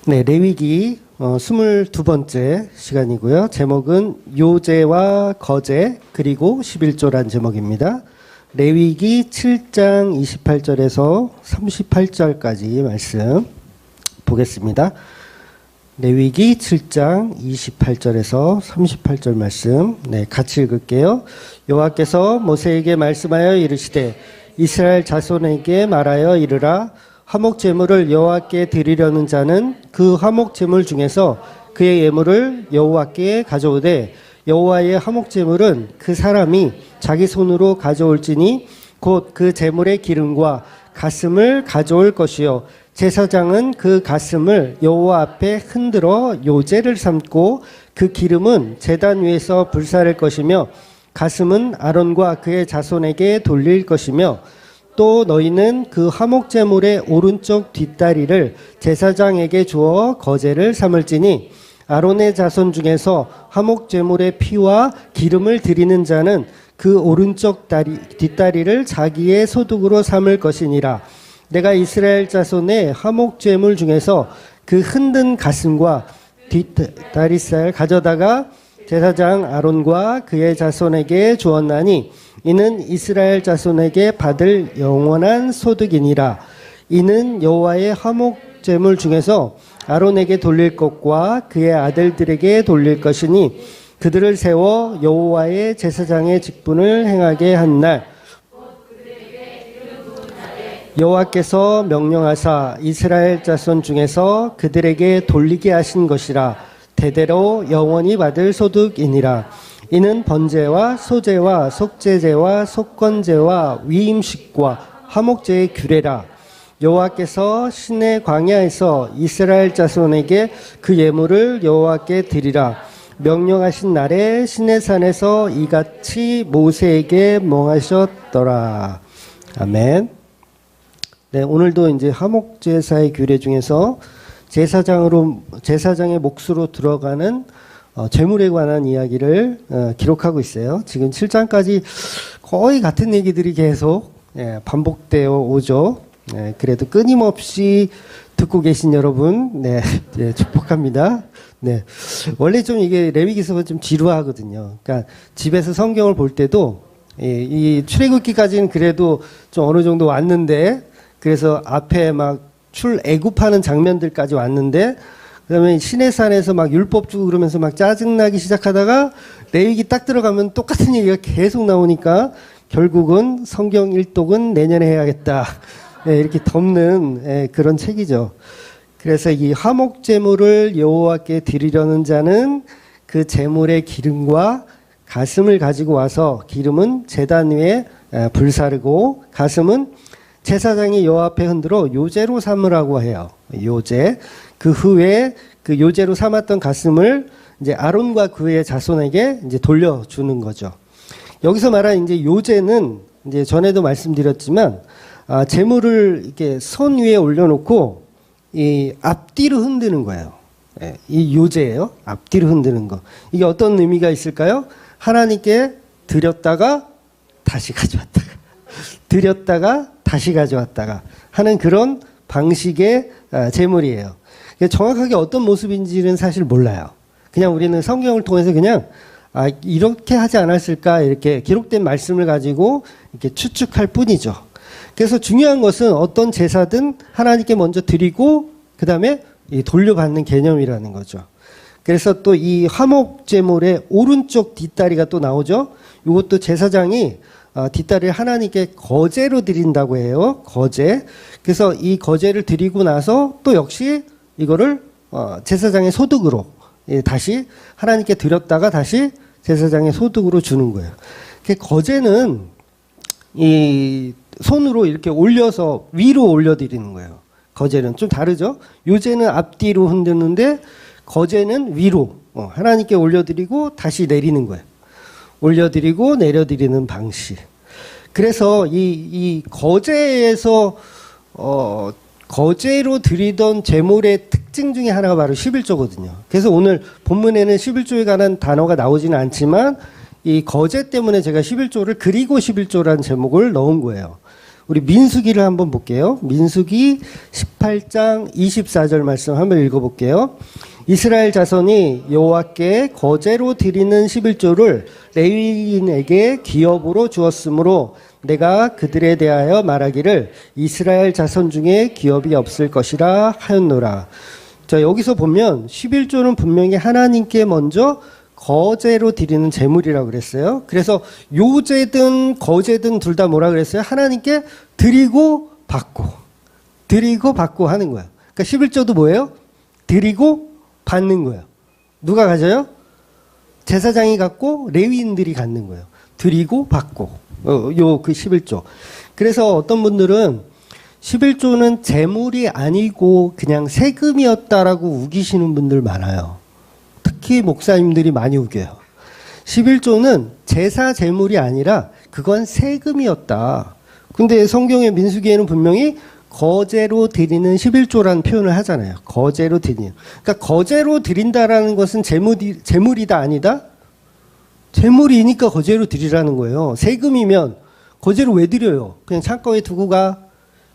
네, 레위기 22번째 시간이고요. 제목은 요제와 거제 그리고 11조란 제목입니다. 레위기 7장 28절에서 38절까지 말씀 보겠습니다. 레위기 7장 28절에서 38절 말씀 같이 읽을게요. 여호와께서 모세에게 말씀하여 이르시되 이스라엘 자손에게 말하여 이르라. 화목 제물을 여호와께 드리려는 자는 그 화목 제물 중에서 그의 예물을 여호와께 가져오되 여호와의 화목 제물은 그 사람이 자기 손으로 가져올지니 곧 그 제물의 기름과 가슴을 가져올 것이요 제사장은 그 가슴을 여호와 앞에 흔들어 요제를 삼고 그 기름은 제단 위에서 불사를 것이며 가슴은 아론과 그의 자손에게 돌릴 것이며 또 너희는 그 화목제물의 오른쪽 뒷다리를 제사장에게 주어 거제를 삼을지니 아론의 자손 중에서 화목제물의 피와 기름을 드리는 자는 그 오른쪽 뒷다리를 자기의 소득으로 삼을 것이니라. 내가 이스라엘 자손의 화목제물 중에서 그 흔든 가슴과 뒷다리살 가져다가 제사장 아론과 그의 자손에게 주었나니 이는 이스라엘 자손에게 받을 영원한 소득이니라. 이는 여호와의 화목 제물 중에서 아론에게 돌릴 것과 그의 아들들에게 돌릴 것이니 그들을 세워 여호와의 제사장의 직분을 행하게 한 날 여호와께서 명령하사 이스라엘 자손 중에서 그들에게 돌리게 하신 것이라. 대대로 영원히 받을 소득이니라. 이는 번제와 소제와 속죄제와 속건제와 위임식과 화목제의 규례라. 여호와께서 시내 광야에서 이스라엘 자손에게 그 예물을 여호와께 드리라. 명령하신 날에 시내산에서 이같이 모세에게 명하셨더라. 아멘. 네, 오늘도 이제 화목제사의 규례 중에서 제사장의 몫으로 들어가는 제물에 관한 이야기를 기록하고 있어요. 지금 7장까지 거의 같은 얘기들이 계속 반복되어 오죠. 그래도 끊임없이 듣고 계신 여러분, 축복합니다. 원래 좀 이게 레위기서가 좀 지루하거든요. 그러니까 집에서 성경을 볼 때도 이 출애굽기까지는 그래도 좀 어느 정도 왔는데, 그래서 앞에 막 출애굽하는 장면들까지 왔는데, 그다음에 시내산에서 막 율법 주고 그러면서 막 짜증나기 시작하다가 레위기 딱 들어가면 똑같은 얘기가 계속 나오니까 결국은 성경 일독은 내년에 해야겠다. 이렇게 덮는 그런 책이죠. 그래서 이 화목 제물을 여호와께 드리려는 자는 그 제물의 기름과 가슴을 가지고 와서, 기름은 제단 위에 불사르고 가슴은 제사장이 여호와 앞에 흔들어 요제로 삼으라고 해요. 요제. 그 후에 그 요제로 삼았던 가슴을 이제 아론과 그의 자손에게 이제 돌려주는 거죠. 여기서 말한 이제 요제는 이제 전에도 말씀드렸지만, 제물을 이렇게 선 위에 올려놓고 이 앞뒤로 흔드는 거예요. 이 요제예요. 앞뒤로 흔드는 거. 이게 어떤 의미가 있을까요? 하나님께 드렸다가 다시 가져왔다가 드렸다가 다시 가져왔다가 하는 그런 방식의 제물이에요. 정확하게 어떤 모습인지는 사실 몰라요. 그냥 우리는 성경을 통해서 그냥 이렇게 하지 않았을까, 이렇게 기록된 말씀을 가지고 이렇게 추측할 뿐이죠. 그래서 중요한 것은 어떤 제사든 하나님께 먼저 드리고 그 다음에 돌려받는 개념이라는 거죠. 그래서 또 이 화목 제물의 오른쪽 뒷다리가 또 나오죠. 이것도 제사장이 뒷다리를 하나님께 거제로 드린다고 해요. 거제. 그래서 이 거제를 드리고 나서 또 역시 이거를 제사장의 소득으로 다시 하나님께 드렸다가 다시 제사장의 소득으로 주는 거예요. 거제는 이 손으로 이렇게 올려서 위로 올려드리는 거예요. 거제는 좀 다르죠. 요제는 앞뒤로 흔드는데 거제는 위로 하나님께 올려드리고 다시 내리는 거예요. 올려드리고 내려드리는 방식. 그래서 이 거제에서 거제로 드리던 제물의 특징 중에 하나가 바로 11조거든요. 그래서 오늘 본문에는 11조에 관한 단어가 나오지는 않지만 이 거제 때문에 제가 11조를 그리고 11조라는 제목을 넣은 거예요. 우리 민수기를 한번 볼게요. 민수기 18장 24절 말씀 한번 읽어볼게요. 이스라엘 자손이 여호와께 거제로 드리는 11조를 레위인에게 기업으로 주었으므로 내가 그들에 대하여 말하기를 이스라엘 자손 중에 기업이 없을 것이라 하였노라. 자, 여기서 보면 11조는 분명히 하나님께 먼저 거제로 드리는 제물이라고 그랬어요. 그래서 요제든 거제든 둘 다 뭐라 그랬어요? 하나님께 드리고 받고 하는 거예요. 그러니까 11조도 뭐예요? 드리고 받는 거예요. 누가 가져요? 제사장이 갖고 레위인들이 갖는 거예요. 드리고 받고. 요 그 11조. 그래서 어떤 분들은 11조는 제물이 아니고 그냥 세금이었다라고 우기시는 분들 많아요. 특히 목사님들이 많이 우겨요. 11조는 제사 제물이 아니라 그건 세금이었다. 근데 성경의 민수기에는 분명히 거제로 드리는 11조라는 표현을 하잖아요. 거제로 드리는. 그러니까 거제로 드린다라는 것은 제물이다 아니다? 제물이니까 거제로 드리라는 거예요. 세금이면 거제로 왜 드려요? 그냥 창고에 두고 가.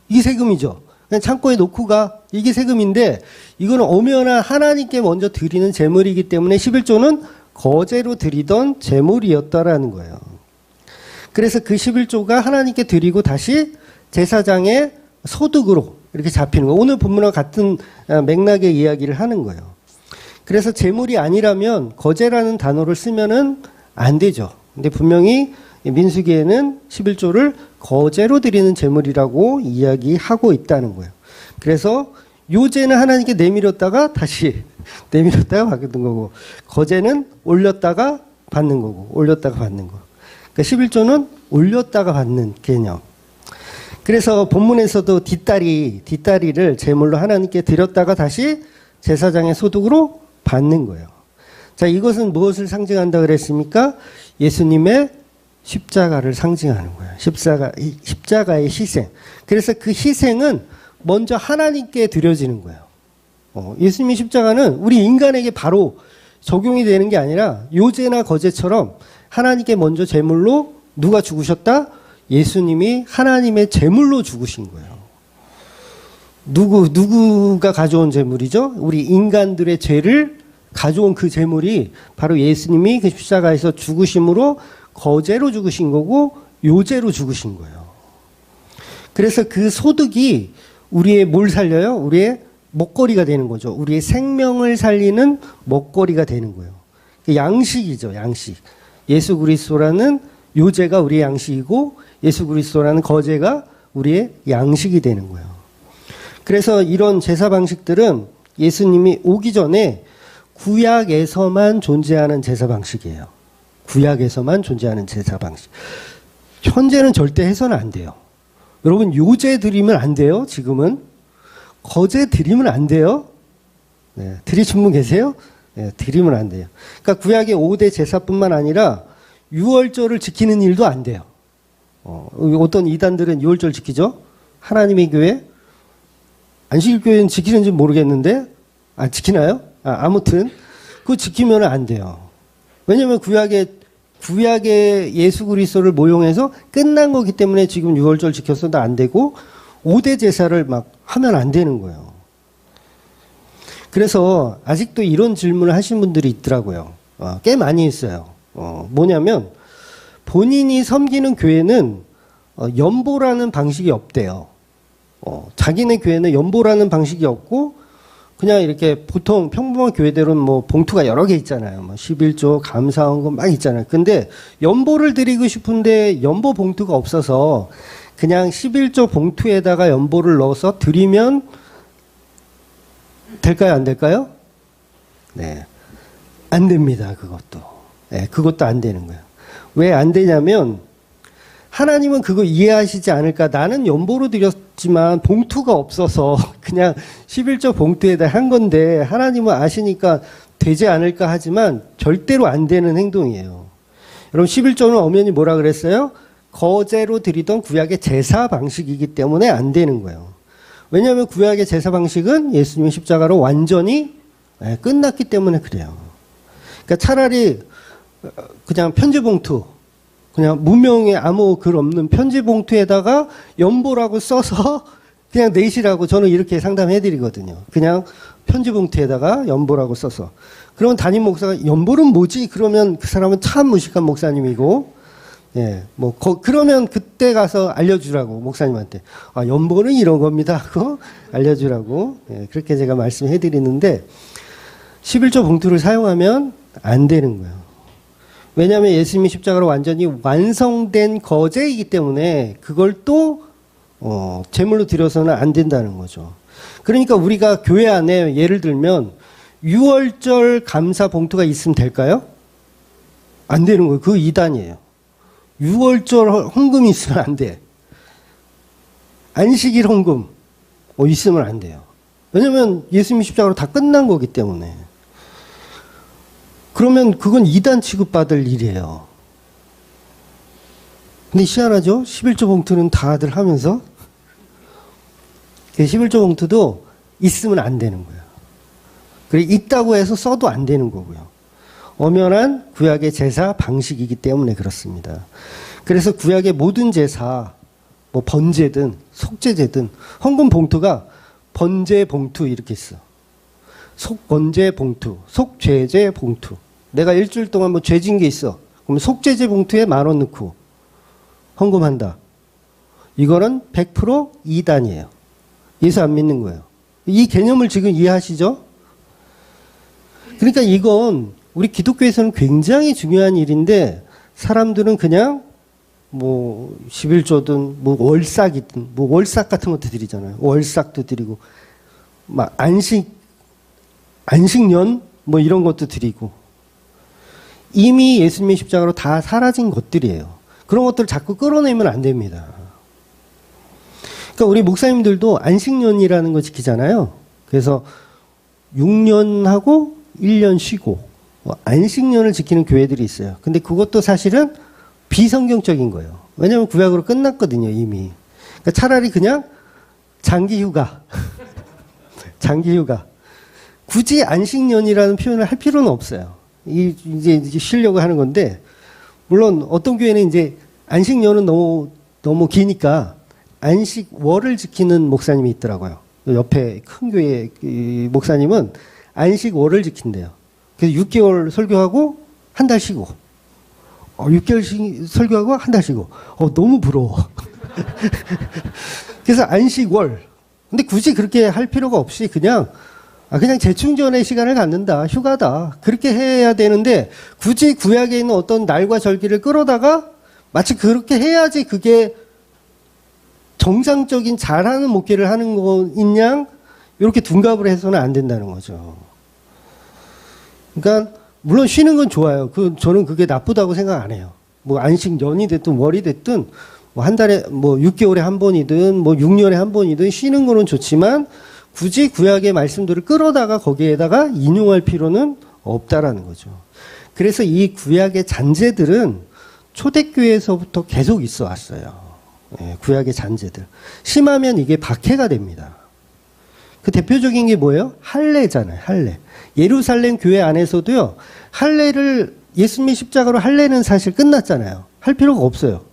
이게 세금이죠. 그냥 창고에 놓고 가. 이게 세금인데 이거는 엄연한 하나님께 먼저 드리는 제물이기 때문에 11조는 거제로 드리던 제물이었다라는 거예요. 그래서 그 11조가 하나님께 드리고 다시 제사장의 소득으로 이렇게 잡히는 거예요. 오늘 본문과 같은 맥락의 이야기를 하는 거예요. 그래서 제물이 아니라면 거제라는 단어를 쓰면은 안 되죠. 근데 분명히 민수기에는 11조를 거제로 드리는 제물이라고 이야기하고 있다는 거예요. 그래서 요제는 하나님께 내밀었다가 다시 내밀었다가 받는 거고, 거제는 올렸다가 받는 거고, 올렸다가 받는 거. 그러니까 11조는 올렸다가 받는 개념. 그래서 본문에서도 뒷다리를 제물로 하나님께 드렸다가 다시 제사장의 소득으로 받는 거예요. 자, 이것은 무엇을 상징한다 그랬습니까? 예수님의 십자가를 상징하는 거예요. 십자가의 희생. 그래서 그 희생은 먼저 하나님께 드려지는 거예요. 예수님의 십자가는 우리 인간에게 바로 적용이 되는 게 아니라 요제나 거제처럼 하나님께 먼저 제물로 누가 죽으셨다? 예수님이 하나님의 제물로 죽으신 거예요. 누구가 가져온 제물이죠? 우리 인간들의 죄를 가져온 그 제물이 바로 예수님이 그 십자가에서 죽으심으로 거제로 죽으신 거고 요제로 죽으신 거예요. 그래서 그 소득이 우리의 뭘 살려요? 우리의 먹거리가 되는 거죠. 우리의 생명을 살리는 먹거리가 되는 거예요. 양식이죠, 양식. 예수 그리스도라는 요제가 우리의 양식이고 예수 그리스도라는 거제가 우리의 양식이 되는 거예요. 그래서 이런 제사 방식들은 예수님이 오기 전에 구약에서만 존재하는 제사 방식이에요. 구약에서만 존재하는 제사 방식. 현재는 절대 해서는 안 돼요. 여러분, 요제 드리면 안 돼요, 지금은. 거제 드리면 안 돼요. 네, 드리신 분 계세요? 네, 드리면 안 돼요. 그러니까 구약의 5대 제사뿐만 아니라 유월절을 지키는 일도 안 돼요. 어떤 이단들은 유월절 지키죠? 하나님의 교회? 안식일교회는 지키는지 모르겠는데, 지키나요? 아무튼, 그거 지키면 안 돼요. 왜냐면 구약의 예수 그리스도를 모용해서 끝난 거기 때문에 지금 유월절 지켰어도 안 되고, 5대 제사를 막 하면 안 되는 거예요. 그래서 아직도 이런 질문을 하신 분들이 있더라고요. 꽤 많이 있어요. 뭐냐면, 본인이 섬기는 교회는 연보라는 방식이 없대요. 자기네 교회는 연보라는 방식이 없고 그냥 이렇게 보통 평범한 교회들은 뭐 봉투가 여러 개 있잖아요. 뭐 11조 감사헌금 막 있잖아요. 근데 연보를 드리고 싶은데 연보 봉투가 없어서 그냥 11조 봉투에다가 연보를 넣어서 드리면 될까요? 안 될까요? 네. 안 됩니다. 그것도. 네, 그것도 안 되는 거예요. 왜 안 되냐면 하나님은 그거 이해하시지 않을까. 나는 연보로 드렸지만 봉투가 없어서 그냥 11조 봉투에다 한 건데 하나님은 아시니까 되지 않을까 하지만 절대로 안 되는 행동이에요. 여러분, 11조는 엄연히 뭐라 그랬어요? 거제로 드리던 구약의 제사 방식이기 때문에 안 되는 거예요. 왜냐하면 구약의 제사 방식은 예수님의 십자가로 완전히 끝났기 때문에 그래요. 그러니까 차라리 그냥 편지 봉투 그냥 무명의 아무 글 없는 편지 봉투에다가 연보라고 써서 그냥 내시라고 저는 이렇게 상담해드리거든요. 그냥 편지 봉투에다가 연보라고 써서. 그러면 담임 목사가 연보는 뭐지? 그러면 그 사람은 참 무식한 목사님이고, 예, 뭐, 그러면 그때 가서 알려주라고, 목사님한테. 아, 연보는 이런 겁니다. 하고 알려주라고. 예, 그렇게 제가 말씀해드리는데, 11조 봉투를 사용하면 안 되는 거예요. 왜냐하면 예수님이 십자가로 완전히 완성된 거제이기 때문에 그걸 또 제물로 드려서는 안 된다는 거죠. 그러니까 우리가 교회 안에 예를 들면 6월절 감사 봉투가 있으면 될까요? 안 되는 거예요. 그거 이단이에요. 6월절 헌금이 있으면 안 돼. 안식일 헌금 있으면 안 돼요. 왜냐하면 예수님이 십자가로 다 끝난 거기 때문에. 그러면 그건 이단 취급받을 일이에요. 근데 희한하죠? 11조 봉투는 다들 하면서 11조 봉투도 있으면 안 되는 거예요. 그리고 있다고 해서 써도 안 되는 거고요. 엄연한 구약의 제사 방식이기 때문에 그렇습니다. 그래서 구약의 모든 제사, 뭐 번제든 속죄제든 헌금 봉투가 번제 봉투 이렇게 있어. 속번제 봉투, 속죄제 봉투. 내가 일주일 동안 뭐 죄진 게 있어. 그럼 속죄제 봉투에 10,000원 넣고 헌금한다. 이거는 100% 이단이에요. 예수 안 믿는 거예요. 이 개념을 지금 이해하시죠? 그러니까 이건 우리 기독교에서는 굉장히 중요한 일인데 사람들은 그냥 뭐 11조든 뭐 월삭이든 뭐 월삭 같은 것도 드리잖아요. 월삭도 드리고 막 안식년 뭐 이런 것도 드리고 이미 예수님의 십자가로 다 사라진 것들이에요. 그런 것들을 자꾸 끌어내면 안 됩니다. 그러니까 우리 목사님들도 안식년이라는 거 지키잖아요. 그래서 6년하고 1년 쉬고 안식년을 지키는 교회들이 있어요. 근데 그것도 사실은 비성경적인 거예요. 왜냐하면 구약으로 끝났거든요, 이미. 그러니까 차라리 그냥 장기휴가. 장기휴가. 굳이 안식년이라는 표현을 할 필요는 없어요. 이제 쉬려고 하는 건데, 물론 어떤 교회는 이제 안식년은 너무 기니까 안식월을 지키는 목사님이 있더라고요. 옆에 큰 교회 목사님은 안식월을 지킨대요. 그래서 6개월 설교하고 한 달 쉬고, 6개월 설교하고 한 달 쉬고, 너무 부러워. 그래서 안식월. 근데 굳이 그렇게 할 필요가 없이 그냥 재충전의 시간을 갖는다. 휴가다. 그렇게 해야 되는데 굳이 구약에 있는 어떤 날과 절기를 끌어다가 마치 그렇게 해야지 그게 정상적인 잘하는 목회를 하는 거인 양 이렇게 둔갑을 해서는 안 된다는 거죠. 그러니까 물론 쉬는 건 좋아요. 저는 그게 나쁘다고 생각 안 해요. 뭐 안식년이 됐든 월이 됐든 뭐 한 달에 뭐 6개월에 한 번이든 뭐 6년에 한 번이든 쉬는 거는 좋지만 굳이 구약의 말씀들을 끌어다가 거기에다가 인용할 필요는 없다라는 거죠. 그래서 이 구약의 잔재들은 초대교회에서부터 계속 있어 왔어요. 예, 구약의 잔재들. 심하면 이게 박해가 됩니다. 그 대표적인 게 뭐예요? 할례잖아요. 할례. 예루살렘 교회 안에서도요. 할례를 예수님의 십자가로 할례는 사실 끝났잖아요. 할 필요가 없어요.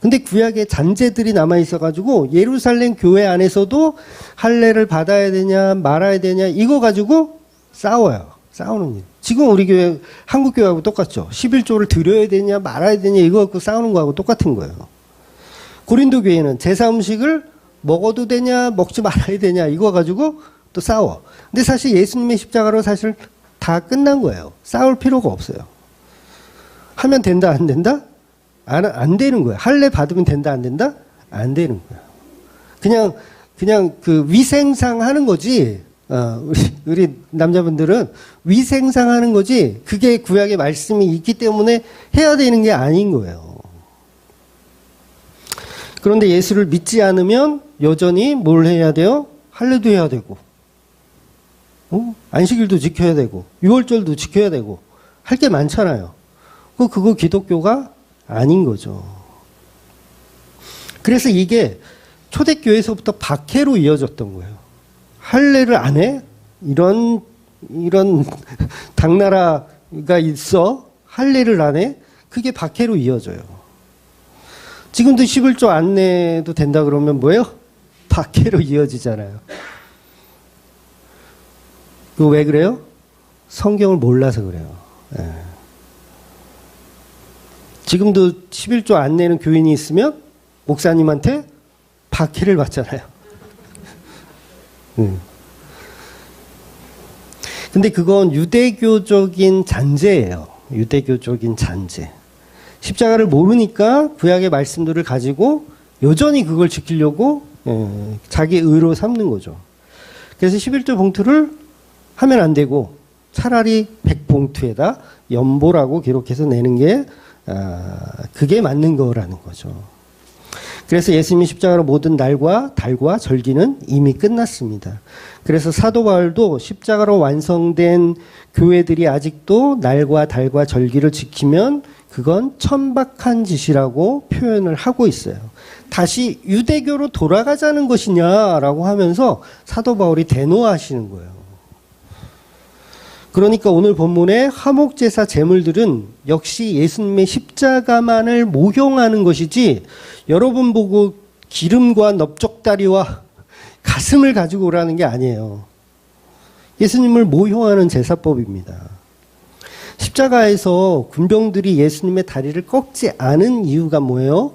근데 구약의 잔재들이 남아 있어가지고 예루살렘 교회 안에서도 할례를 받아야 되냐 말아야 되냐 이거 가지고 싸워요. 싸우는 일. 지금 우리 교회 한국 교회하고 똑같죠. 11조를 드려야 되냐 말아야 되냐 이거 갖고 싸우는 거하고 똑같은 거예요. 고린도 교회는 제사 음식을 먹어도 되냐 먹지 말아야 되냐 이거 가지고 또 싸워. 근데 사실 예수님의 십자가로 사실 다 끝난 거예요. 싸울 필요가 없어요. 하면 된다 안 된다? 안 되는 거예요. 할례 받으면 된다 안 된다? 안 되는 거예요. 그냥 그 위생상 하는 거지. 우리 남자분들은 위생상 하는 거지. 그게 구약의 말씀이 있기 때문에 해야 되는 게 아닌 거예요. 그런데 예수를 믿지 않으면 여전히 뭘 해야 돼요? 할례도 해야 되고, 안식일도 지켜야 되고, 유월절도 지켜야 되고, 할 게 많잖아요. 그거 기독교가 아닌 거죠. 그래서 이게 초대교회에서부터 박해로 이어졌던 거예요. 할례를 안 해? 이런 당나라가 있어? 할례를 안 해? 그게 박해로 이어져요. 지금도 11조 안 내도 된다 그러면 뭐예요? 박해로 이어지잖아요. 그거 왜 그래요? 성경을 몰라서 그래요. 예. 지금도 11조 안 내는 교인이 있으면 목사님한테 박해를 받잖아요. 근데 그건 유대교적인 잔재예요. 유대교적인 잔재. 십자가를 모르니까 구약의 말씀들을 가지고 여전히 그걸 지키려고 자기 의로 삼는 거죠. 그래서 11조 봉투를 하면 안 되고 차라리 100봉투에다 연보라고 기록해서 내는 게 그게 맞는 거라는 거죠. 그래서 예수님이 십자가로 모든 날과 달과 절기는 이미 끝났습니다. 그래서 사도 바울도 십자가로 완성된 교회들이 아직도 날과 달과 절기를 지키면 그건 천박한 짓이라고 표현을 하고 있어요. 다시 유대교로 돌아가자는 것이냐라고 하면서 사도 바울이 대노하시는 거예요. 그러니까 오늘 본문의 화목제사 제물들은 역시 예수님의 십자가만을 모형하는 것이지 여러분 보고 기름과 넓적다리와 가슴을 가지고 오라는 게 아니에요. 예수님을 모형하는 제사법입니다. 십자가에서 군병들이 예수님의 다리를 꺾지 않은 이유가 뭐예요?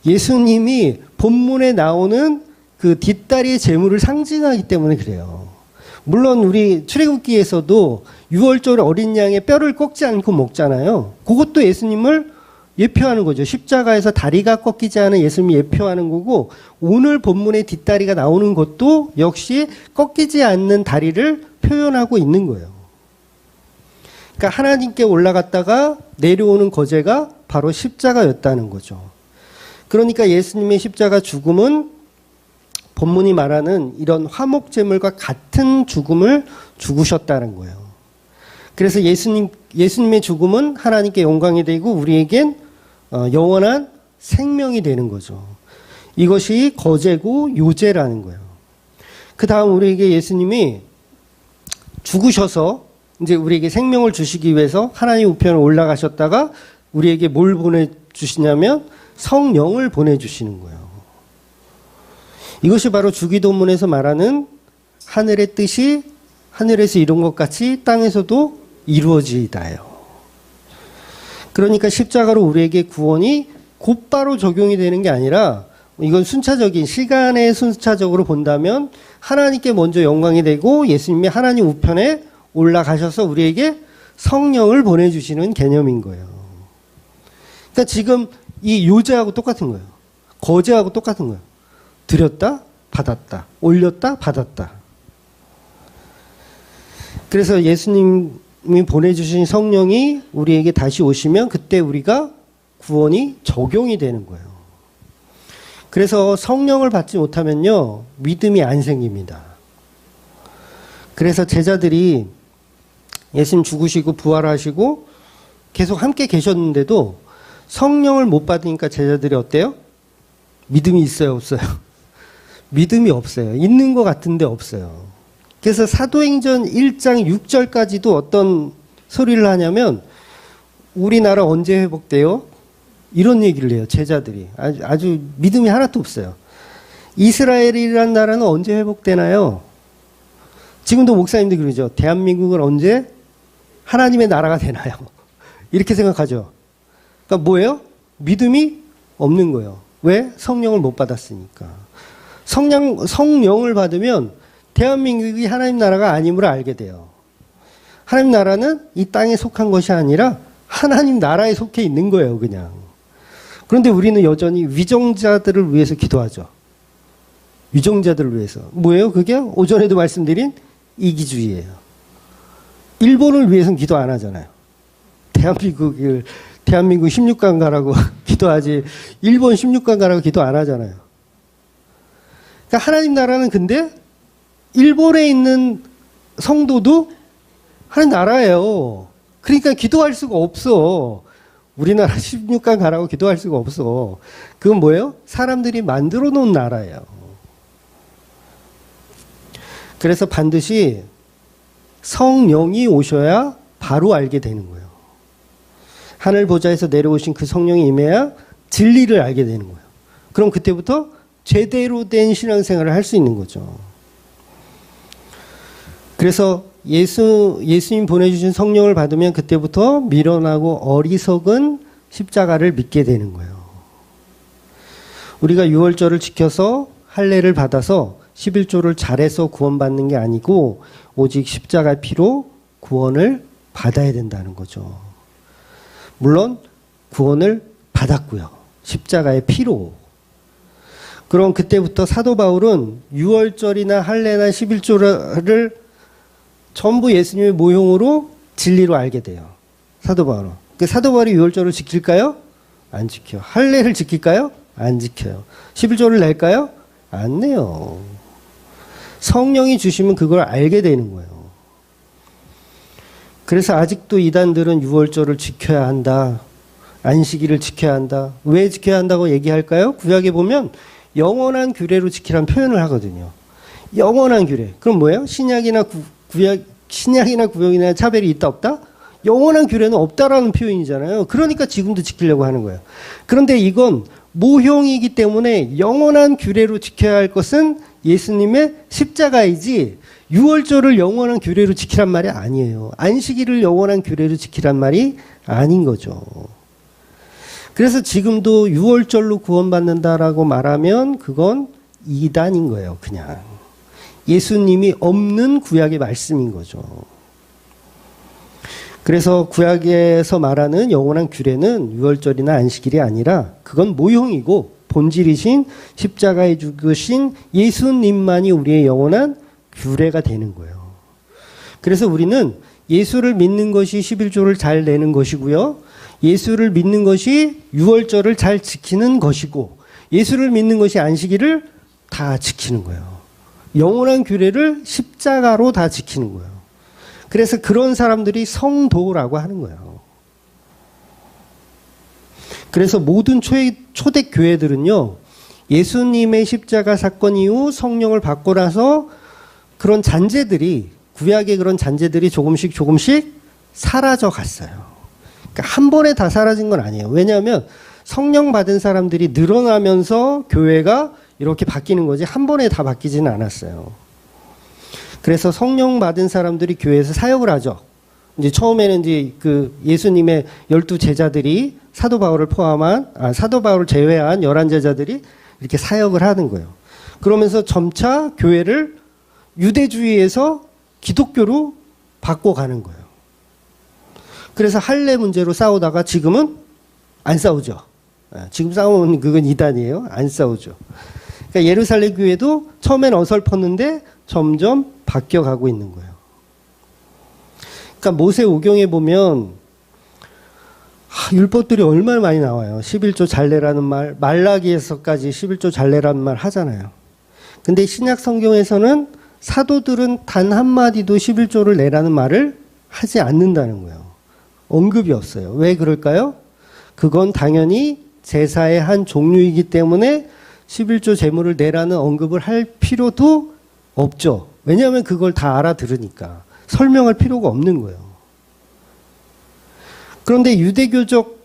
예수님이 본문에 나오는 그 뒷다리의 제물을 상징하기 때문에 그래요. 물론 우리 출애굽기에서도 6월절 어린 양의 뼈를 꺾지 않고 먹잖아요. 그것도 예수님을 예표하는 거죠. 십자가에서 다리가 꺾이지 않은 예수님이 예표하는 거고 오늘 본문의 뒷다리가 나오는 것도 역시 꺾이지 않는 다리를 표현하고 있는 거예요. 그러니까 하나님께 올라갔다가 내려오는 거제가 바로 십자가였다는 거죠. 그러니까 예수님의 십자가 죽음은 본문이 말하는 이런 화목제물과 같은 죽음을 죽으셨다는 거예요. 그래서 예수님의 죽음은 하나님께 영광이 되고 우리에겐 영원한 생명이 되는 거죠. 이것이 거제고 요제라는 거예요. 그 다음 우리에게 예수님이 죽으셔서 이제 우리에게 생명을 주시기 위해서 하나님 우편에 올라가셨다가 우리에게 뭘 보내주시냐면 성령을 보내주시는 거예요. 이것이 바로 주기도문에서 말하는 하늘의 뜻이 하늘에서 이룬 것 같이 땅에서도 이루어지이다요. 그러니까 십자가로 우리에게 구원이 곧바로 적용이 되는 게 아니라 이건 순차적인 시간의 순차적으로 본다면 하나님께 먼저 영광이 되고 예수님이 하나님 우편에 올라가셔서 우리에게 성령을 보내주시는 개념인 거예요. 그러니까 지금 이 요제하고 똑같은 거예요. 거제하고 똑같은 거예요. 드렸다, 받았다. 올렸다, 받았다. 그래서 예수님이 보내주신 성령이 우리에게 다시 오시면 그때 우리가 구원이 적용이 되는 거예요. 그래서 성령을 받지 못하면요, 믿음이 안 생깁니다. 그래서 제자들이 예수님 죽으시고 부활하시고 계속 함께 계셨는데도 성령을 못 받으니까 제자들이 어때요? 믿음이 있어요, 없어요? 믿음이 없어요. 있는 것 같은데 없어요. 그래서 사도행전 1장 6절까지도 어떤 소리를 하냐면 우리나라 언제 회복돼요? 이런 얘기를 해요. 제자들이. 아주 믿음이 하나도 없어요. 이스라엘이라는 나라는 언제 회복되나요? 지금도 목사님들 그러죠. 대한민국은 언제 하나님의 나라가 되나요? 이렇게 생각하죠. 그러니까 뭐예요? 믿음이 없는 거예요. 왜? 성령을 못 받았으니까. 성령을 받으면 대한민국이 하나님 나라가 아님을 알게 돼요. 하나님 나라는 이 땅에 속한 것이 아니라 하나님 나라에 속해 있는 거예요, 그냥. 그런데 우리는 여전히 위정자들을 위해서 기도하죠. 위정자들을 위해서. 뭐예요? 그게 오전에도 말씀드린 이기주의예요. 일본을 위해서는 기도 안 하잖아요. 대한민국 16강 가라고 기도하지 일본 16강 가라고 기도 안 하잖아요. 그러니까 하나님 나라는 근데 일본에 있는 성도도 하나님 나라예요. 그러니까 기도할 수가 없어. 우리나라 16강 가라고 기도할 수가 없어. 그건 뭐예요? 사람들이 만들어 놓은 나라예요. 그래서 반드시 성령이 오셔야 바로 알게 되는 거예요. 하늘 보좌에서 내려오신 그 성령이 임해야 진리를 알게 되는 거예요. 그럼 그때부터 제대로 된 신앙생활을 할 수 있는 거죠. 그래서 예수님 보내주신 성령을 받으면 그때부터 미련하고 어리석은 십자가를 믿게 되는 거예요. 우리가 유월절을 지켜서 할례를 받아서 11조를 잘해서 구원받는 게 아니고 오직 십자가의 피로 구원을 받아야 된다는 거죠. 물론 구원을 받았고요. 십자가의 피로. 그럼 그때부터 사도 바울은 유월절이나 할례나 11조를 전부 예수님의 모형으로 진리로 알게 돼요. 사도 바울은. 사도 바울이 유월절을 지킬까요? 안 지켜요. 할례를 지킬까요? 안 지켜요. 11조를 낼까요? 안 내요. 성령이 주시면 그걸 알게 되는 거예요. 그래서 아직도 이단들은 유월절을 지켜야 한다. 안식일을 지켜야 한다. 왜 지켜야 한다고 얘기할까요? 구약에 보면 영원한 규례로 지키라는 표현을 하거든요. 영원한 규례. 그럼 뭐예요? 신약이나 구약이나 차별이 있다 없다? 영원한 규례는 없다라는 표현이잖아요. 그러니까 지금도 지키려고 하는 거예요. 그런데 이건 모형이기 때문에 영원한 규례로 지켜야 할 것은 예수님의 십자가이지 유월절을 영원한 규례로 지키란 말이 아니에요. 안식일을 영원한 규례로 지키란 말이 아닌 거죠. 그래서 지금도 유월절로 구원받는다라고 말하면 그건 이단인 거예요. 그냥 예수님이 없는 구약의 말씀인 거죠. 그래서 구약에서 말하는 영원한 규례는 유월절이나 안식일이 아니라 그건 모형이고 본질이신 십자가에 죽으신 예수님만이 우리의 영원한 규례가 되는 거예요. 그래서 우리는 예수를 믿는 것이 11조를 잘 내는 것이고요. 예수를 믿는 것이 유월절을 잘 지키는 것이고 예수를 믿는 것이 안식일을 다 지키는 거예요. 영원한 규례를 십자가로 다 지키는 거예요. 그래서 그런 사람들이 성도라고 하는 거예요. 그래서 모든 초대 교회들은요, 예수님의 십자가 사건 이후 성령을 받고 나서 그런 잔재들이, 구약의 그런 잔재들이 조금씩 사라져 갔어요. 그러니까 한 번에 다 사라진 건 아니에요. 왜냐하면 성령 받은 사람들이 늘어나면서 교회가 이렇게 바뀌는 거지 한 번에 다 바뀌지는 않았어요. 그래서 성령 받은 사람들이 교회에서 사역을 하죠. 이제 처음에는 이제 그 예수님의 12 제자들이 사도 바울을 제외한 11 제자들이 이렇게 사역을 하는 거예요. 그러면서 점차 교회를 유대주의에서 기독교로 바꿔가는 거예요. 그래서 할례 문제로 싸우다가 지금은 안 싸우죠. 지금 싸우면 그건 이단이에요. 안 싸우죠. 그러니까 예루살렘 교회도 처음엔 어설펐는데 점점 바뀌어가고 있는 거예요. 그러니까 모세 오경에 보면 율법들이 얼마나 많이 나와요. 11조 잘내라는 말, 말라기에서까지 11조 잘내라는 말 하잖아요. 근데 신약 성경에서는 사도들은 단 한마디도 11조를 내라는 말을 하지 않는다는 거예요. 언급이 없어요. 왜 그럴까요? 그건 당연히 제사의 한 종류이기 때문에 11조 제물을 내라는 언급을 할 필요도 없죠. 왜냐하면 그걸 다 알아들으니까. 설명할 필요가 없는 거예요. 그런데 유대교적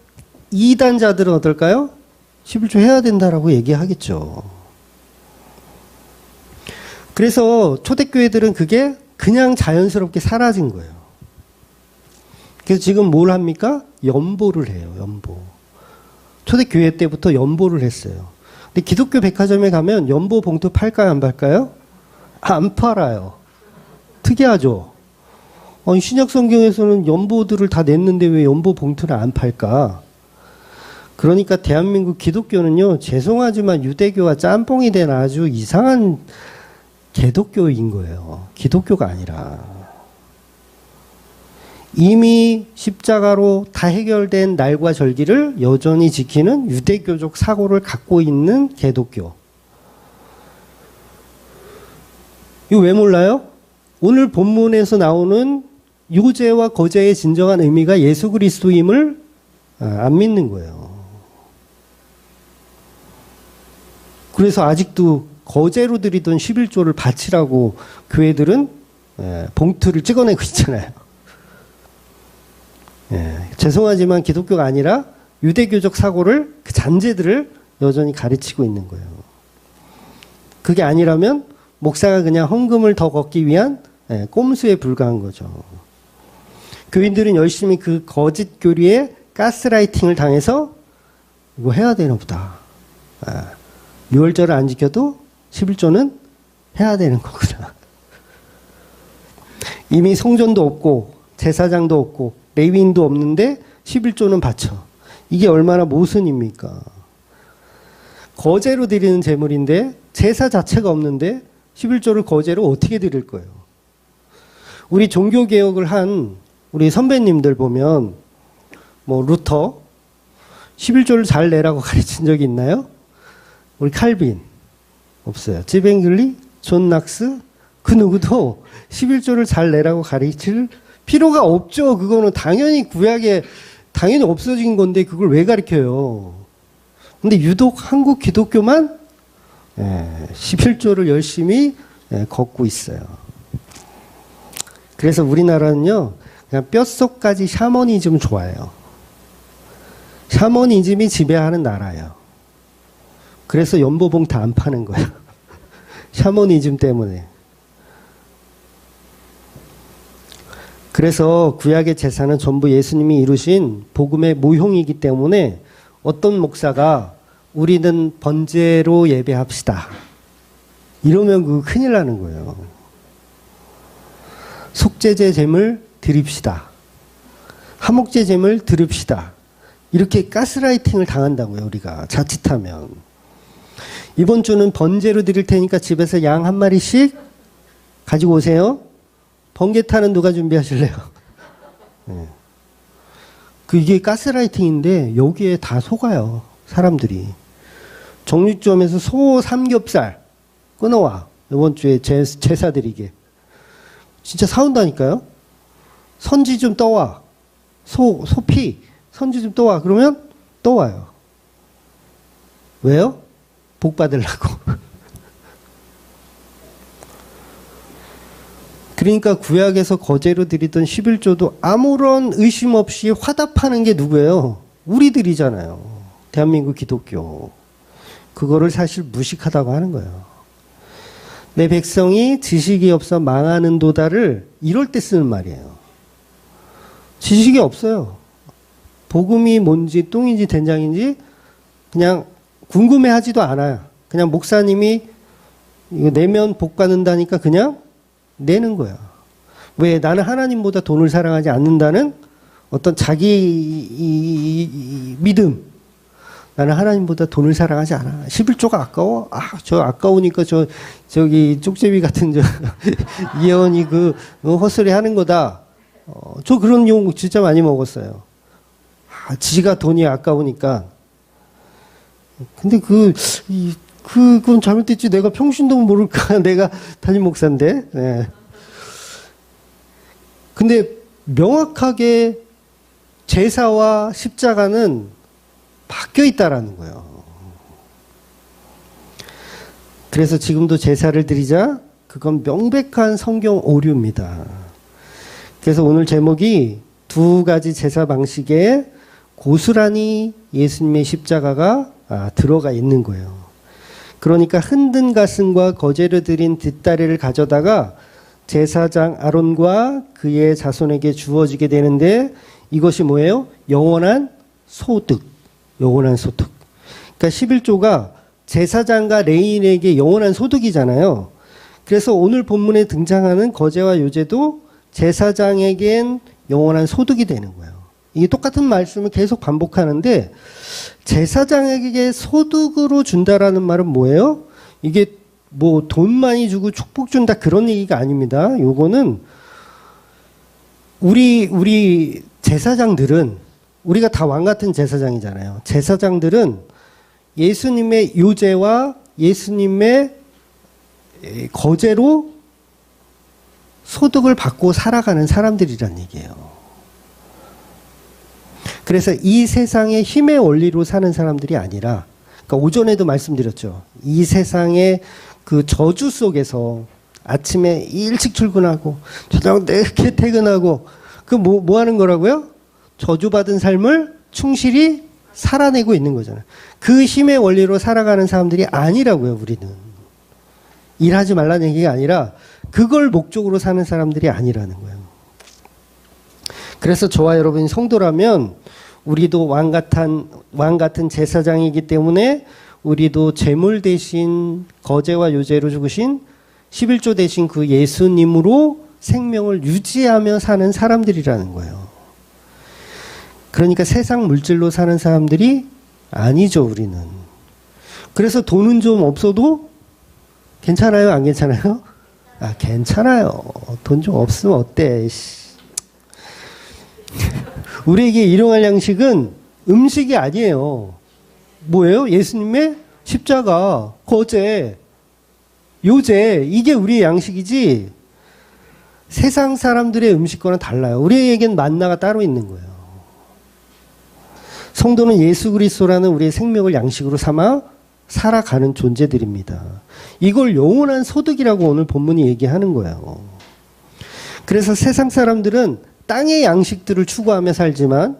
이단자들은 어떨까요? 11조 해야 된다라고 얘기하겠죠. 그래서 초대교회들은 그게 그냥 자연스럽게 사라진 거예요. 그래서 지금 뭘 합니까? 연보를 해요. 연보. 초대교회 때부터 연보를 했어요. 근데 기독교 백화점에 가면 연보 봉투 팔까요? 안 팔까요? 안 팔아요. 특이하죠? 신약 성경에서는 연보들을 다 냈는데 왜 연보 봉투를 안 팔까? 그러니까 대한민국 기독교는요, 죄송하지만 유대교와 짬뽕이 된 아주 이상한 개독교인 거예요. 기독교가 아니라. 이미 십자가로 다 해결된 날과 절기를 여전히 지키는 유대교적 사고를 갖고 있는 개독교. 이거 왜 몰라요? 오늘 본문에서 나오는 유죄와 거죄의 진정한 의미가 예수 그리스도임을 안 믿는 거예요. 그래서 아직도 거제로 드리던 11조를 바치라고 교회들은 봉투를 찍어내고 있잖아요. 죄송하지만 기독교가 아니라 유대교적 사고를, 그 잔재들을 여전히 가르치고 있는 거예요. 그게 아니라면 목사가 그냥 헌금을 더 걷기 위한 꼼수에 불과한 거죠. 교인들은 열심히 그 거짓 교리에 가스라이팅을 당해서 이거 해야 되나 보다. 6월절을 안 지켜도 11조는 해야 되는 거구나. 이미 성전도 없고 제사장도 없고 레위인도 없는데 11조는 바쳐. 이게 얼마나 모순입니까? 거제로 드리는 제물인데 제사 자체가 없는데 11조를 거제로 어떻게 드릴 거예요? 우리 종교개혁을 한 우리 선배님들 보면 뭐 루터 11조를 잘 내라고 가르친 적이 있나요? 우리 칼빈 없어요. 지뱅글리, 존 낙스 그 누구도 11조를 잘 내라고 가르칠 필요가 없죠. 그거는 당연히 구약에 당연히 없어진 건데 그걸 왜 가르쳐요? 근데 유독 한국 기독교만 11조를 열심히 걷고 있어요. 그래서 우리나라는요, 그냥 뼛속까지 샤머니즘 좋아해요. 샤머니즘이 지배하는 나라예요. 그래서 연보봉 다 안 파는 거예요. 샤머니즘 때문에. 그래서 구약의 제사는 전부 예수님이 이루신 복음의 모형이기 때문에 어떤 목사가 우리는 번제로 예배합시다. 이러면 그거 큰일 나는 거예요. 속죄제 제물 드립시다. 화목제 제물 드립시다. 이렇게 가스라이팅을 당한다고요, 우리가. 자칫하면. 이번 주는 번제로 드릴 테니까 집에서 양 한 마리씩 가지고 오세요. 번개탄은 누가 준비하실래요? 네. 이게 가스라이팅인데 여기에 다 속아요. 사람들이. 정육점에서 소 삼겹살 끊어와. 이번 주에 제사 드리게. 진짜 사온다니까요. 선지 좀 떠와. 소피 선지 좀 떠와. 그러면 떠와요. 왜요? 복 받으려고. 그러니까 구약에서 거제로 드리던 11조도 아무런 의심 없이 화답하는 게 누구예요? 우리들이잖아요. 대한민국 기독교. 그거를 사실 무식하다고 하는 거예요. 내 백성이 지식이 없어 망하는 도다를 이럴 때 쓰는 말이에요. 지식이 없어요. 복음이 뭔지 똥인지 된장인지 그냥 궁금해하지도 않아요. 그냥 목사님이 이거 내면 복 받는다니까 그냥 내는 거야. 왜? 나는 하나님보다 돈을 사랑하지 않는다는 어떤 자기 믿음. 나는 하나님보다 돈을 사랑하지 않아. 11조가 아까워? 저 아까우니까 저기 쪽제비 같은 이혜원이 헛소리 하는 거다. 저 그런 용 진짜 많이 먹었어요. 지가 돈이 아까우니까. 근데 그건 잘못됐지. 내가 평신도 모를까. 내가 담임 목사인데. 네. 근데 명확하게 제사와 십자가는 바뀌어 있다라는 거예요. 그래서 지금도 제사를 드리자. 그건 명백한 성경 오류입니다. 그래서 오늘 제목이 두 가지 제사 방식에 고스란히 예수님의 십자가가 들어가 있는 거예요. 그러니까 흔든 가슴과 거제로 드린 뒷다리를 가져다가 제사장 아론과 그의 자손에게 주어지게 되는데 이것이 뭐예요? 영원한 소득. 영원한 소득. 그러니까 11조가 제사장과 레위인에게 영원한 소득이잖아요. 그래서 오늘 본문에 등장하는 거제와 요제도 제사장에겐 영원한 소득이 되는 거예요. 이게 똑같은 말씀을 계속 반복하는데 제사장에게 소득으로 준다라는 말은 뭐예요? 이게 뭐 돈 많이 주고 축복 준다 그런 얘기가 아닙니다. 요거는 우리 제사장들은 우리가 다 왕 같은 제사장이잖아요. 제사장들은 예수님의 요제와 예수님의 거제로 소득을 받고 살아가는 사람들이란 얘기예요. 그래서 이 세상의 힘의 원리로 사는 사람들이 아니라, 그러니까 오전에도 말씀드렸죠. 이 세상의 그 저주 속에서 아침에 일찍 출근하고 저녁 늦게 퇴근하고 뭐 하는 거라고요? 저주받은 삶을 충실히 살아내고 있는 거잖아요. 그 힘의 원리로 살아가는 사람들이 아니라고요, 우리는. 일하지 말라는 얘기가 아니라 그걸 목적으로 사는 사람들이 아니라는 거예요. 그래서 저와 여러분이 성도라면 우리도 왕 같은 제사장이기 때문에 우리도 제물 대신 거제와 요제로 죽으신 11조 대신 그 예수님으로 생명을 유지하며 사는 사람들이라는 거예요. 그러니까 세상 물질로 사는 사람들이 아니죠, 우리는. 그래서 돈은 좀 없어도 괜찮아요, 안 괜찮아요? 아, 괜찮아요. 돈 좀 없으면 어때? 우리에게 일용할 양식은 음식이 아니에요. 뭐예요? 예수님의 십자가, 거제, 요제, 이게 우리의 양식이지 세상 사람들의 음식과는 달라요. 우리에겐 만나가 따로 있는 거예요. 성도는 예수 그리스도라는 우리의 생명을 양식으로 삼아 살아가는 존재들입니다. 이걸 영원한 소득이라고 오늘 본문이 얘기하는 거예요. 그래서 세상 사람들은 땅의 양식들을 추구하며 살지만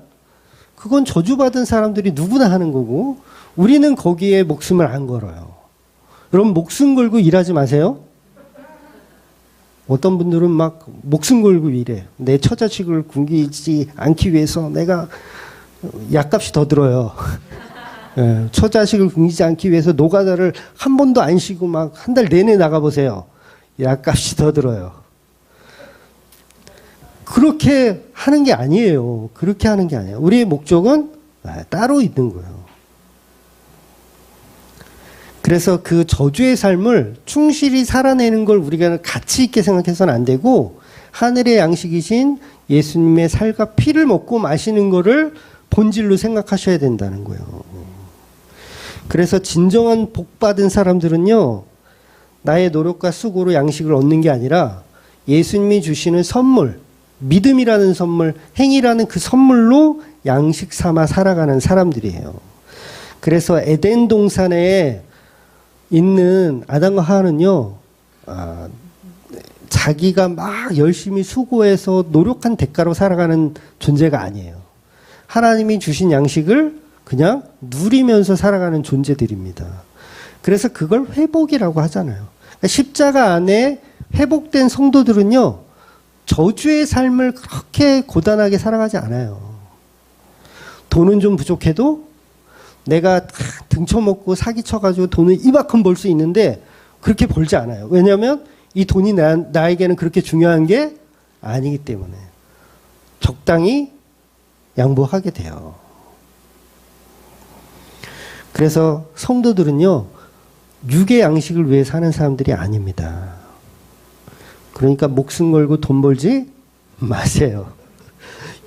그건 저주받은 사람들이 누구나 하는 거고 우리는 거기에 목숨을 안 걸어요. 여러분 목숨 걸고 일하지 마세요. 어떤 분들은 막 목숨 걸고 일해. 내 처자식을 굶기지 않기 위해서 내가 약값이 더 들어요. 예, 처자식을 굶기지 않기 위해서 노가다를 한 번도 안 쉬고 막 한 달 내내 나가보세요. 약값이 더 들어요. 그렇게 하는 게 아니에요. 그렇게 하는 게 아니에요. 우리의 목적은 따로 있는 거예요. 그래서 그 저주의 삶을 충실히 살아내는 걸 우리가 가치 있게 생각해서는 안 되고 하늘의 양식이신 예수님의 살과 피를 먹고 마시는 거를 본질로 생각하셔야 된다는 거예요. 그래서 진정한 복받은 사람들은요. 나의 노력과 수고로 양식을 얻는 게 아니라 예수님이 주시는 선물, 믿음이라는 선물, 행위라는 그 선물로 양식 삼아 살아가는 사람들이에요. 그래서 에덴 동산에 있는 아담과 하와는요. 자기가 막 열심히 수고해서 노력한 대가로 살아가는 존재가 아니에요. 하나님이 주신 양식을 그냥 누리면서 살아가는 존재들입니다. 그래서 그걸 회복이라고 하잖아요. 그러니까 십자가 안에 회복된 성도들은요. 저주의 삶을 그렇게 고단하게 살아가지 않아요. 돈은 좀 부족해도 내가 등쳐먹고 사기쳐가지고 돈을 이만큼 벌 수 있는데 그렇게 벌지 않아요. 왜냐하면 이 돈이 나에게는 그렇게 중요한 게 아니기 때문에 적당히 양보하게 돼요. 그래서 성도들은요. 육의 양식을 위해 사는 사람들이 아닙니다. 그러니까 목숨 걸고 돈 벌지 마세요.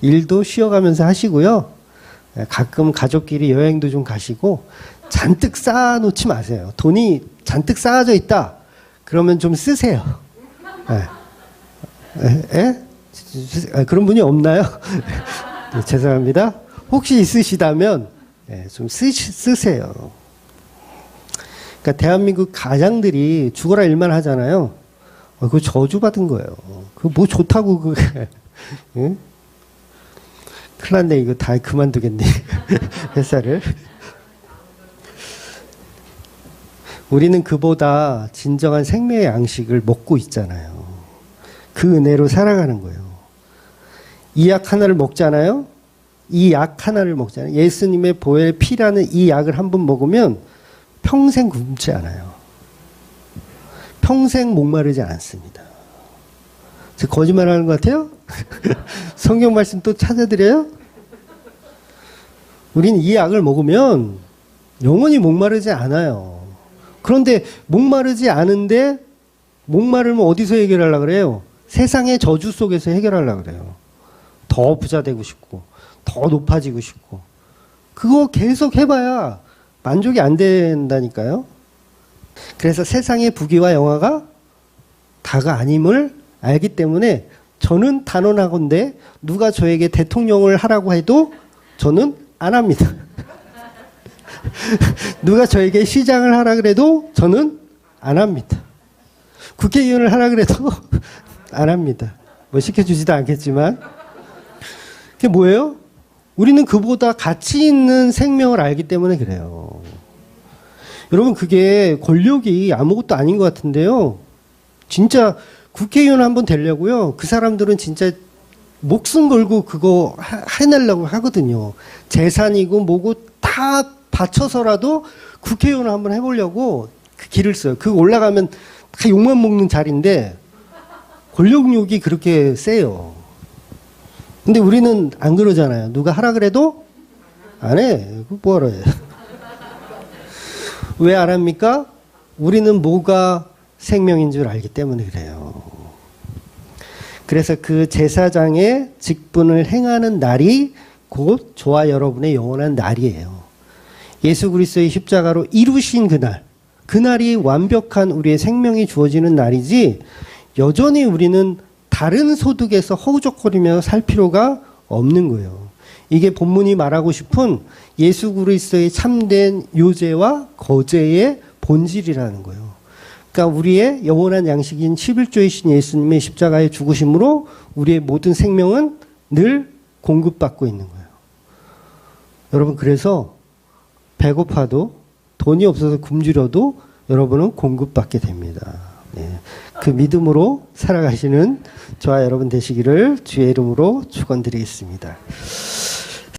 일도 쉬어가면서 하시고요. 가끔 가족끼리 여행도 좀 가시고 잔뜩 쌓아놓지 마세요. 돈이 잔뜩 쌓아져 있다. 그러면 좀 쓰세요. 그런 분이 없나요? 네, 죄송합니다. 혹시 있으시다면 좀 쓰세요. 그러니까 대한민국 가장들이 죽어라 일만 하잖아요. 그거 저주받은 거예요. 그거 뭐 좋다고 그게. 응? 큰일 났네. 이거 다 그만두겠네. 회사를. 우리는 그보다 진정한 생명의 양식을 먹고 있잖아요. 그 은혜로 살아가는 거예요. 이 약 하나를 먹잖아요. 이 약 하나를 먹잖아요. 예수님의 보혈 피라는 이 약을 한 번 먹으면 평생 굶지 않아요. 평생 목마르지 않습니다. 저 거짓말하는 것 같아요? 성경 말씀 또 찾아드려요? 우린 이 약을 먹으면 영원히 목마르지 않아요. 그런데 목마르지 않은데 목마르면 어디서 해결하려고 그래요? 세상의 저주 속에서 해결하려고 그래요. 더 부자 되고 싶고 더 높아지고 싶고 그거 계속 해봐야 만족이 안 된다니까요. 그래서 세상의 부귀와 영화가 다가 아님을 알기 때문에 저는 단언하건대 누가 저에게 대통령을 하라고 해도 저는 안 합니다. 누가 저에게 시장을 하라 그래도 저는 안 합니다. 국회의원을 하라 그래도 안 합니다. 뭐 시켜주지도 않겠지만 그게 뭐예요? 우리는 그보다 가치 있는 생명을 알기 때문에 그래요. 여러분, 그게 권력이 아무것도 아닌 것 같은데요. 진짜 국회의원 한번 되려고요. 그 사람들은 진짜 목숨 걸고 그거 해내려고 하거든요. 재산이고 뭐고 다 바쳐서라도 국회의원 한번 해보려고 그 길을 써요. 그 올라가면 다 욕만 먹는 자리인데 권력욕이 그렇게 세요. 근데 우리는 안 그러잖아요. 누가 하라 그래도 안 해. 그거 뭐하러 해. 왜 안 합니까? 우리는 뭐가 생명인 줄 알기 때문에 그래요. 그래서 그 제사장의 직분을 행하는 날이 곧 저와 여러분의 영원한 날이에요. 예수 그리스도의 십자가로 이루신 그날, 그날이 완벽한 우리의 생명이 주어지는 날이지 여전히 우리는 다른 소득에서 허우적거리며 살 필요가 없는 거예요. 이게 본문이 말하고 싶은 예수 그리스도의 참된 요제와 거제의 본질이라는 거예요. 그러니까 우리의 영원한 양식인 11조이신 예수님의 십자가의 죽으심으로 우리의 모든 생명은 늘 공급받고 있는 거예요. 여러분, 그래서 배고파도 돈이 없어서 굶주려도 여러분은 공급받게 됩니다. 네. 그 믿음으로 살아가시는 저와 여러분 되시기를 주의 이름으로 축원드리겠습니다.